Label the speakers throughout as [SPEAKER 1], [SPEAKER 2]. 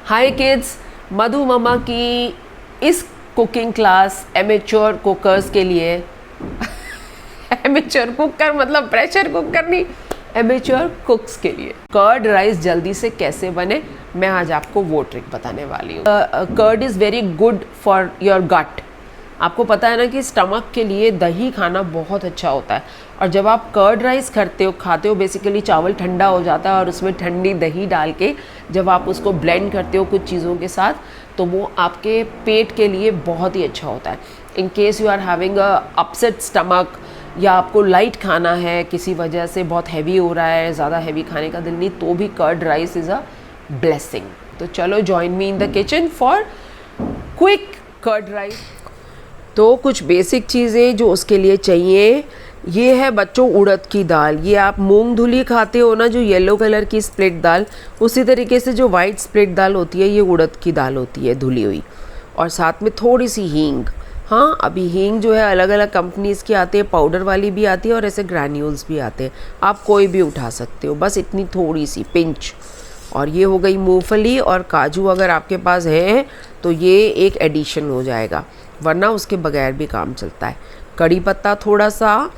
[SPEAKER 1] हाय kids, मधु mama की इस cooking class amateur cookers के लिए एमेच्योर कुकर मतलब प्रेशर कुकर नहीं, एमेच्योर कुक्स के लिए कर्ड राइस जल्दी से कैसे बने मैं आज आपको वो ट्रिक बताने वाली हूँ। Curd is very good for your gut. आपको पता है ना कि स्टमक के लिए दही खाना बहुत अच्छा होता है, और जब आप कर्ड राइस खाते हो बेसिकली चावल ठंडा हो जाता है और उसमें ठंडी दही डाल के जब आप उसको ब्लेंड करते हो कुछ चीज़ों के साथ, तो वो आपके पेट के लिए बहुत ही अच्छा होता है। In case you are having a upset stomach या आपको लाइट खाना है, किसी वजह से बहुत हैवी हो रहा है, ज़्यादा हैवी खाने का दिल नहीं, तो भी curd rice is a blessing. तो चलो join me in the kitchen for quick curd rice. तो कुछ बेसिक चीज़ें जो उसके लिए चाहिए, ये है बच्चों उड़द की दाल। ये आप मूंग धुली खाते हो ना, जो येलो कलर की स्प्लिट दाल, उसी तरीके से जो वाइट स्प्लिट दाल होती है ये उड़द की दाल होती है धुली हुई। और साथ में थोड़ी सी हींग। हाँ, अभी हींग जो है अलग अलग कंपनीज़ की आती है, पाउडर वाली भी आती है और ऐसे ग्रैन्यूल्स भी आते हैं, आप कोई भी उठा सकते हो, बस इतनी थोड़ी सी पिंच। और ये हो गई मूंगफली और काजू, अगर आपके पास है तो ये एक एडिशन हो जाएगा, वरना उसके बगैर भी काम चलता है। कड़ी पत्ता थोड़ा सा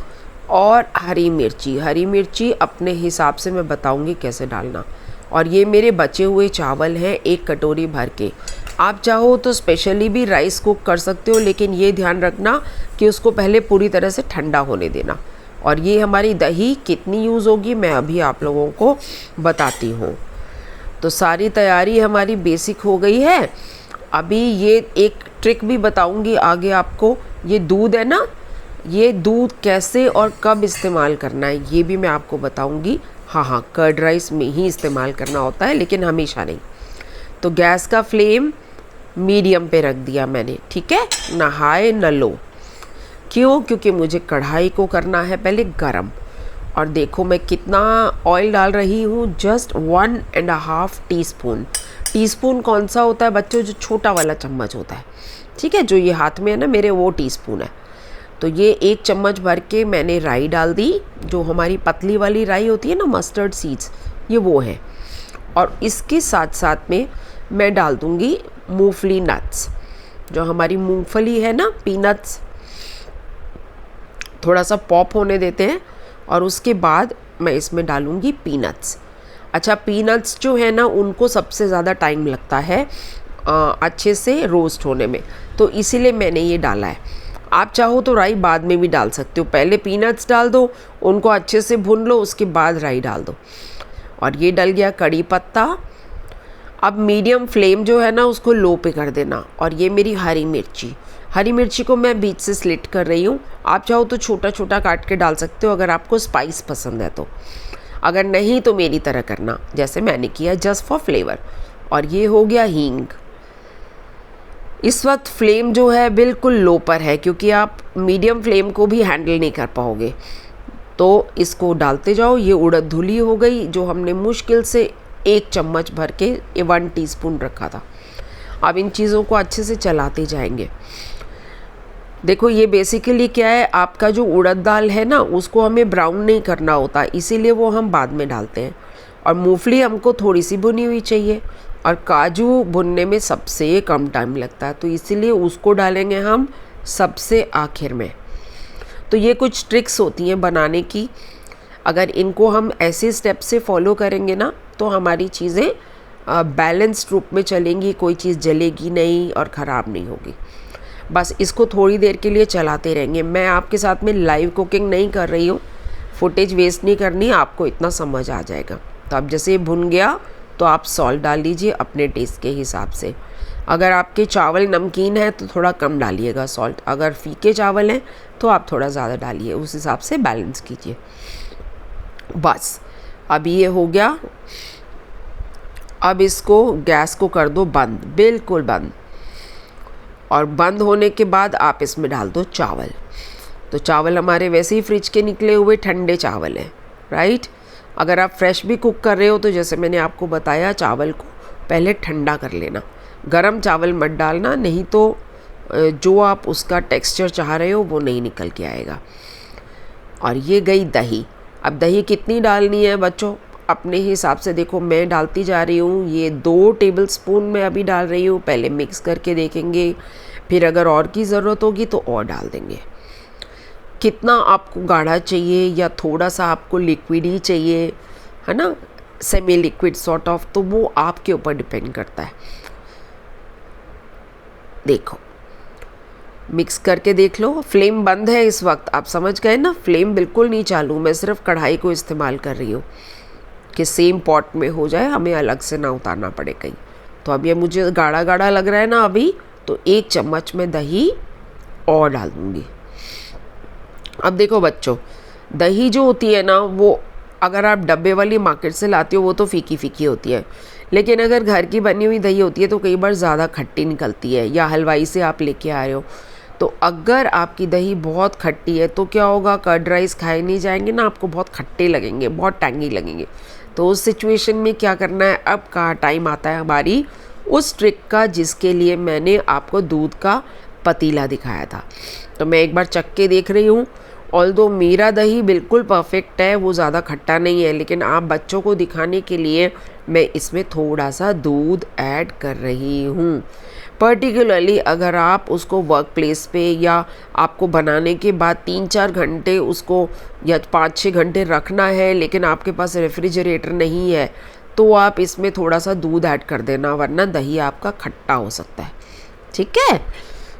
[SPEAKER 1] और हरी मिर्ची अपने हिसाब से मैं बताऊंगी कैसे डालना। और ये मेरे बचे हुए चावल हैं 1 कटोरी भर के। आप चाहो तो स्पेशली भी राइस कुक कर सकते हो, लेकिन ये ध्यान रखना कि उसको पहले पूरी तरह से ठंडा होने देना। और ये हमारी दही कितनी यूज़ होगी मैं अभी आप लोगों को बताती हूँ। तो सारी तैयारी हमारी बेसिक हो गई है। अभी ये एक ट्रिक भी बताऊंगी आगे आपको। ये दूध है ना, ये दूध कैसे और कब इस्तेमाल करना है ये भी मैं आपको बताऊंगी। हाँ, कर्ड राइस में ही इस्तेमाल करना होता है, लेकिन हमेशा नहीं। तो गैस का फ्लेम मीडियम पे रख दिया मैंने, ठीक है, ना हाई ना लो। क्यों? क्योंकि मुझे कढ़ाई को करना है पहले गरम। और देखो मैं कितना ऑयल डाल रही हूँ, जस्ट 1.5 टीस्पून। टीस्पून कौन सा होता है बच्चों? जो छोटा वाला चम्मच होता है, ठीक है, जो ये हाथ में है ना मेरे, वो टीस्पून है। तो ये 1 चम्मच भर के मैंने राई डाल दी, जो हमारी पतली वाली राई होती है ना, मस्टर्ड सीड्स, ये वो है। और इसके साथ साथ में मैं डाल दूँगी मूंगफली नट्स, जो हमारी मूंगफली है ना, पीनट्स, थोड़ा सा पॉप होने देते हैं। और उसके बाद मैं इसमें डालूँगी पीनट्स। अच्छा, पीनट्स जो है ना उनको सबसे ज़्यादा टाइम लगता है अच्छे से रोस्ट होने में, तो इसीलिए मैंने ये डाला है। आप चाहो तो राई बाद में भी डाल सकते हो, पहले पीनट्स डाल दो, उनको अच्छे से भून लो, उसके बाद राई डाल दो। और ये डल गया कड़ी पत्ता। अब मीडियम फ्लेम जो है ना उसको लो पे कर देना। और ये मेरी हरी मिर्ची को मैं बीच से स्लिट कर रही हूँ। आप चाहो तो छोटा छोटा काट के डाल सकते हो अगर आपको स्पाइस पसंद है तो, अगर नहीं तो मेरी तरह करना जैसे मैंने किया, जस्ट फॉर फ्लेवर। और ये हो गया हींग। इस वक्त फ्लेम जो है बिल्कुल लो पर है, क्योंकि आप मीडियम फ्लेम को भी हैंडल नहीं कर पाओगे। तो इसको डालते जाओ। ये उड़द धुली हो गई, जो हमने मुश्किल से 1 चम्मच भर के 1 टीस्पून रखा था। अब इन चीज़ों को अच्छे से चलाते जाएंगे। देखो ये बेसिकली क्या है, आपका जो उड़द दाल है ना उसको हमें ब्राउन नहीं करना होता, इसीलिए वो हम बाद में डालते हैं। और मूंगफली हमको थोड़ी सी भुनी हुई चाहिए, और काजू भुनने में सबसे कम टाइम लगता है, तो इसीलिए उसको डालेंगे हम सबसे आखिर में। तो ये कुछ ट्रिक्स होती हैं बनाने की, अगर इनको हम ऐसे स्टेप से फॉलो करेंगे ना तो हमारी चीज़ें बैलेंस्ड रूप में चलेंगी, कोई चीज़ जलेगी नहीं और ख़राब नहीं होगी। बस इसको थोड़ी देर के लिए चलाते रहेंगे। मैं आपके साथ में लाइव कुकिंग नहीं कर रही हूँ, फुटेज वेस्ट नहीं करनी, आपको इतना समझ आ जाएगा। तो अब जैसे भुन गया तो आप सॉल्ट डाल लीजिए अपने टेस्ट के हिसाब से। अगर आपके चावल नमकीन है तो थोड़ा कम डालिएगा सॉल्ट, अगर फीके चावल हैं तो आप थोड़ा ज़्यादा डालिए, उस हिसाब से बैलेंस कीजिए। बस अब ये हो गया। अब इसको गैस को कर दो बंद, बिल्कुल बंद। और बंद होने के बाद आप इसमें डाल दो चावल। तो चावल हमारे वैसे ही फ्रिज के निकले हुए ठंडे चावल हैं, राइट। अगर आप फ्रेश भी कुक कर रहे हो तो जैसे मैंने आपको बताया, चावल को पहले ठंडा कर लेना, गरम चावल मत डालना, नहीं तो जो आप उसका टेक्सचर चाह रहे हो वो नहीं निकल के आएगा। और ये गई दही। अब दही कितनी डालनी है बच्चों? अपने हिसाब से देखो मैं डालती जा रही हूँ। ये 2 टेबलस्पून मैं अभी डाल रही हूँ, पहले मिक्स करके देखेंगे, फिर अगर और की ज़रूरत होगी तो और डाल देंगे। कितना आपको गाढ़ा चाहिए या थोड़ा सा आपको लिक्विड ही चाहिए, है ना, सेमी लिक्विड सॉर्ट ऑफ, तो वो आपके ऊपर डिपेंड करता है। देखो मिक्स करके देख लो। फ्लेम बंद है इस वक्त, आप समझ गए ना, फ्लेम बिल्कुल नहीं चालू, मैं सिर्फ कढ़ाई को इस्तेमाल कर रही हूँ कि सेम पॉट में हो जाए, हमें अलग से ना उतारना पड़े कहीं। तो अब ये मुझे गाढ़ा गाढ़ा लग रहा है ना अभी, तो 1 चम्मच में दही और डाल दूँगी। अब देखो बच्चों, दही जो होती है ना, वो अगर आप डब्बे वाली मार्केट से लाते हो वो तो फीकी फीकी होती है, लेकिन अगर घर की बनी हुई दही होती है तो कई बार ज़्यादा खट्टी निकलती है, या हलवाई से आप लेके आ रहे हो। तो अगर आपकी दही बहुत खट्टी है तो क्या होगा, कर्ड राइस खाए नहीं जाएंगे ना, आपको बहुत खट्टे लगेंगे, बहुत टैंगी लगेंगे। तो उस सिचुएशन में क्या करना है, अब का टाइम आता है हमारी उस ट्रिक का जिसके लिए मैंने आपको दूध का पतीला दिखाया था। तो मैं एक बार चख के देख रही हूँ। ऑल्दो मेरा दही बिल्कुल परफेक्ट है, वो ज़्यादा खट्टा नहीं है, लेकिन आप बच्चों को दिखाने के लिए मैं इसमें थोड़ा सा दूध ऐड कर रही हूँ। पर्टिकुलरली अगर आप उसको वर्क प्लेस पे या आपको बनाने के बाद 3-4 घंटे उसको या 5-6 घंटे रखना है, लेकिन आपके पास रेफ्रिजरेटर नहीं है, तो आप इसमें थोड़ा सा दूध ऐड कर देना, वरना दही आपका खट्टा हो सकता है। ठीक है,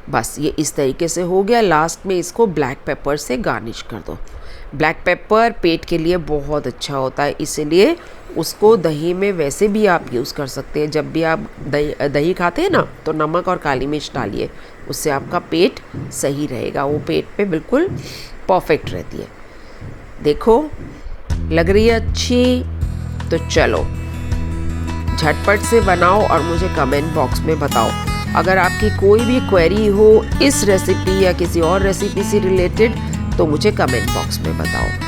[SPEAKER 1] बस ये इस तरीके से हो गया। लास्ट में इसको ब्लैक पेपर से गार्निश कर दो। ब्लैक पेपर पेट के लिए बहुत अच्छा होता है, इसलिए उसको दही में वैसे भी आप यूज़ कर सकते हैं। जब भी आप दही खाते हैं ना, तो नमक और काली मिर्च डालिए, उससे आपका पेट सही रहेगा, वो पेट पे बिल्कुल परफेक्ट रहती है। देखो लग रही है अच्छी, तो चलो झटपट से बनाओ और मुझे कमेंट बॉक्स में बताओ। अगर आपकी कोई भी क्वेरी हो इस रेसिपी या किसी और रेसिपी से रिलेटेड, तो मुझे कमेंट बॉक्स में बताओ।